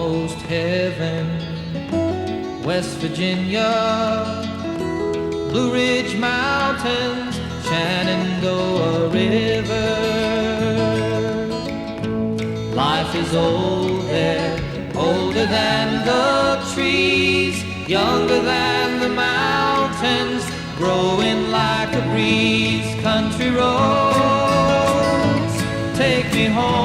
almost heaven. West Virginia, Blue Ridge Mountains, Shenandoah River. Life is old there, older than the trees, younger than the mountains, growing like a breeze. Country roads, take me home.